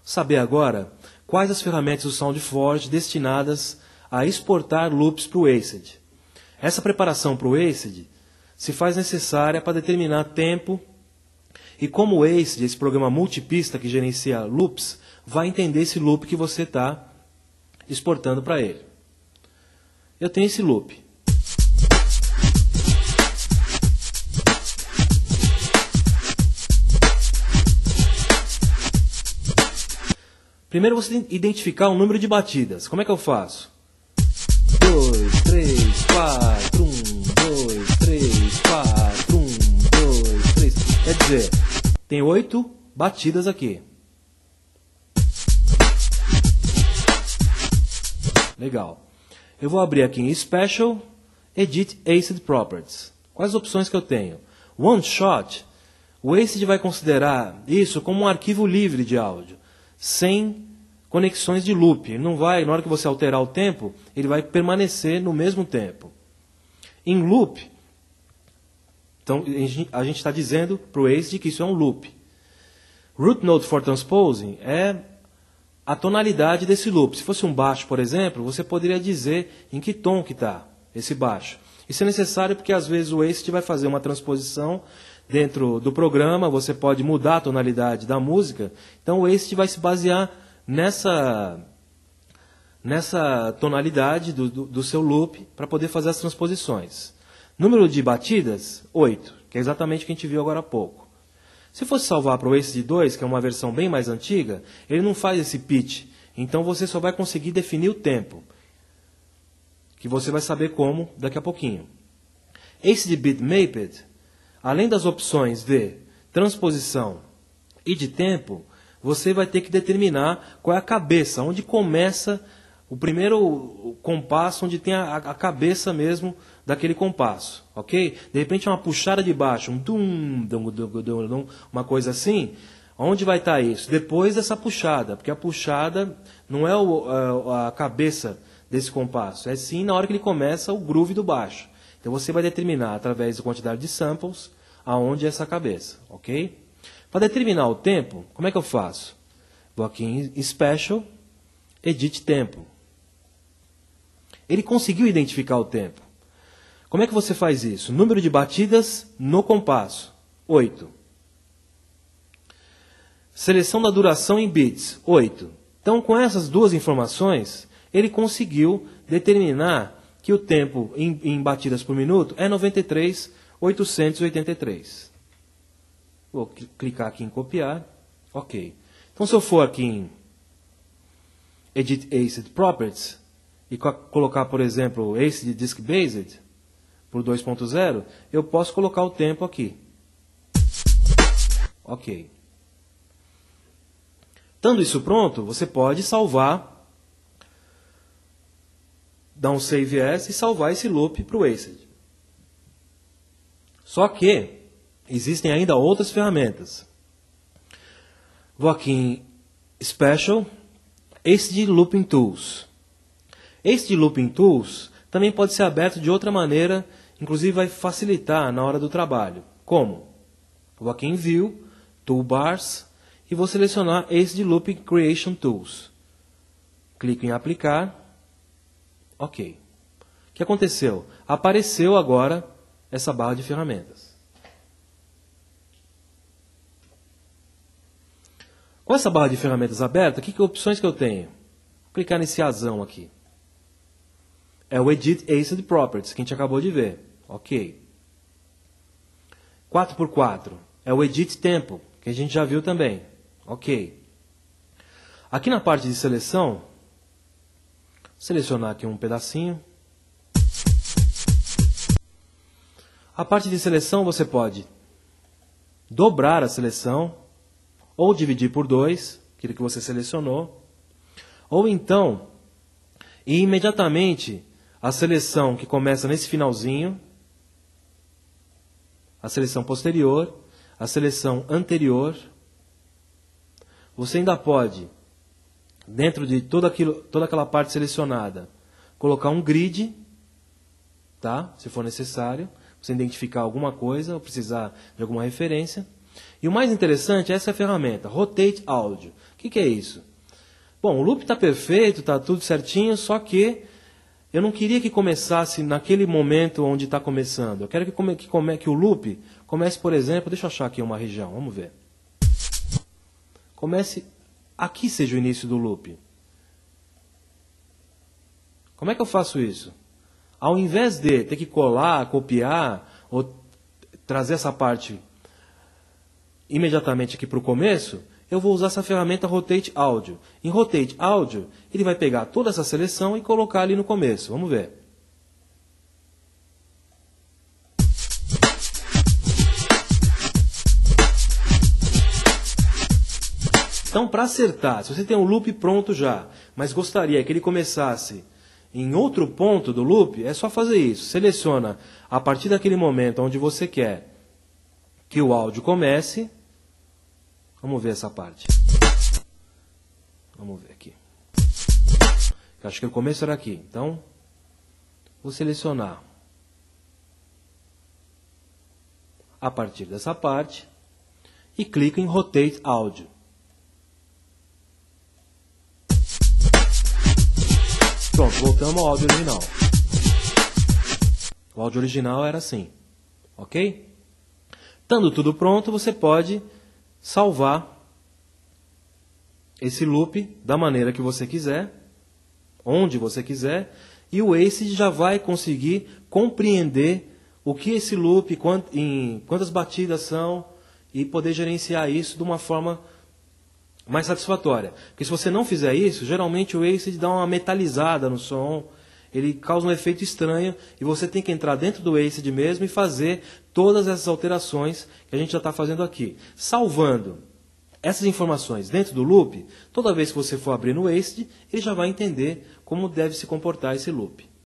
saber agora quais as ferramentas do SoundForge destinadas a exportar loops para o ACID. Essa preparação para o ACID se faz necessária para determinar tempo e como o ACID, esse programa multipista que gerencia loops, vai entender esse loop que você está exportando para ele. Eu tenho esse loop. Primeiro você tem que identificar o número de batidas. Como é que eu faço? 2, 3, 4, 1, 2, 3, 4, 1, 2, 3. Quer dizer, tem 8 batidas aqui. Legal. Eu vou abrir aqui em Special, Edit ACID Properties. Quais opções que eu tenho? One Shot, o ACID vai considerar isso como um arquivo livre de áudio, sem conexões de loop. Ele não vai, na hora que você alterar o tempo, ele vai permanecer no mesmo tempo. Em loop, então a gente está dizendo para o ACID que isso é um loop. Root Node for Transposing é a tonalidade desse loop. Se fosse um baixo, por exemplo, você poderia dizer em que tom que está esse baixo. Isso é necessário porque às vezes o ACID vai fazer uma transposição dentro do programa, você pode mudar a tonalidade da música, então o ACID vai se basear nessa tonalidade do seu loop para poder fazer as transposições. Número de batidas, 8, que é exatamente o que a gente viu agora há pouco. Se fosse salvar para o ACID 2, que é uma versão bem mais antiga, ele não faz esse pitch, então você só vai conseguir definir o tempo, que você vai saber como daqui a pouquinho. ACID Bitmapped, além das opções de transposição e de tempo, você vai ter que determinar qual é a cabeça, onde começa o primeiro compasso, onde tem a cabeça mesmo daquele compasso, ok? De repente uma puxada de baixo, um dum, dum, dum, dum, dum, uma coisa assim, onde vai estar isso? Depois dessa puxada, porque a puxada não é a cabeça desse compasso, é sim na hora que ele começa o groove do baixo. Então você vai determinar através da quantidade de samples aonde é essa cabeça, ok? Para determinar o tempo, como é que eu faço? Vou aqui em Special, Edit Tempo. Ele conseguiu identificar o tempo. Como é que você faz isso? Número de batidas no compasso, 8. Seleção da duração em bits, 8. Então, com essas duas informações, ele conseguiu determinar que o tempo em batidas por minuto é 93.883. Vou clicar aqui em copiar. Ok. Então, se eu for aqui em Edit ACID Properties e colocar, por exemplo, ACID Disk Based por 2.0, eu posso colocar o tempo aqui. Ok. Estando isso pronto, você pode salvar, dar um Save As e salvar esse loop para o ACID. Só que existem ainda outras ferramentas. Vou aqui em Special, ACID Looping Tools. ACID Looping Tools também pode ser aberto de outra maneira, inclusive vai facilitar na hora do trabalho. Como? Vou aqui em View, Toolbars, e vou selecionar ACID Looping Creation Tools. Clico em Aplicar. Ok. O que aconteceu? Apareceu agora essa barra de ferramentas. Com essa barra de ferramentas aberta, que opções que eu tenho? Vou clicar nesse azão aqui. É o Edit ACID Properties, que a gente acabou de ver. Ok. 4x4 é o Edit Tempo, que a gente já viu também. Ok. Aqui na parte de seleção, vou selecionar aqui um pedacinho. A parte de seleção você pode dobrar a seleção, ou dividir por 2, aquilo que você selecionou, ou então ir imediatamente à seleção que começa nesse finalzinho, a seleção posterior, a seleção anterior. Você ainda pode, dentro de toda aquela parte selecionada, colocar um grid, tá? Se for necessário, você identificar alguma coisa ou precisar de alguma referência. E o mais interessante é essa ferramenta, Rotate Audio. O que é isso? Bom, o loop está perfeito, está tudo certinho, só que eu não queria que começasse naquele momento onde está começando. Eu quero que o loop comece, por exemplo, deixa eu achar aqui uma região, vamos ver. Comece, aqui seja o início do loop. Como é que eu faço isso? Ao invés de ter que colar, copiar, ou trazer essa parte imediatamente aqui para o começo, eu vou usar essa ferramenta Rotate Audio. Em Rotate Audio, ele vai pegar toda essa seleção e colocar ali no começo. Vamos ver. Então, para acertar, se você tem um loop pronto já, mas gostaria que ele começasse em outro ponto do loop, é só fazer isso. Seleciona a partir daquele momento onde você quer que o áudio comece. Vamos ver essa parte. Vamos ver aqui. Eu acho que o começo era aqui. Então, vou selecionar a partir dessa parte e clico em Rotate Audio. Pronto, voltamos ao áudio original. O áudio original era assim, ok? Estando tudo pronto, você pode salvar esse loop da maneira que você quiser, onde você quiser, e o ACID já vai conseguir compreender o que esse loop, quantas batidas são, e poder gerenciar isso de uma forma mais satisfatória. Porque se você não fizer isso, geralmente o ACID dá uma metalizada no som, ele causa um efeito estranho e você tem que entrar dentro do ACID mesmo e fazer todas essas alterações que a gente já está fazendo aqui. Salvando essas informações dentro do loop, toda vez que você for abrir no ACID, ele já vai entender como deve se comportar esse loop.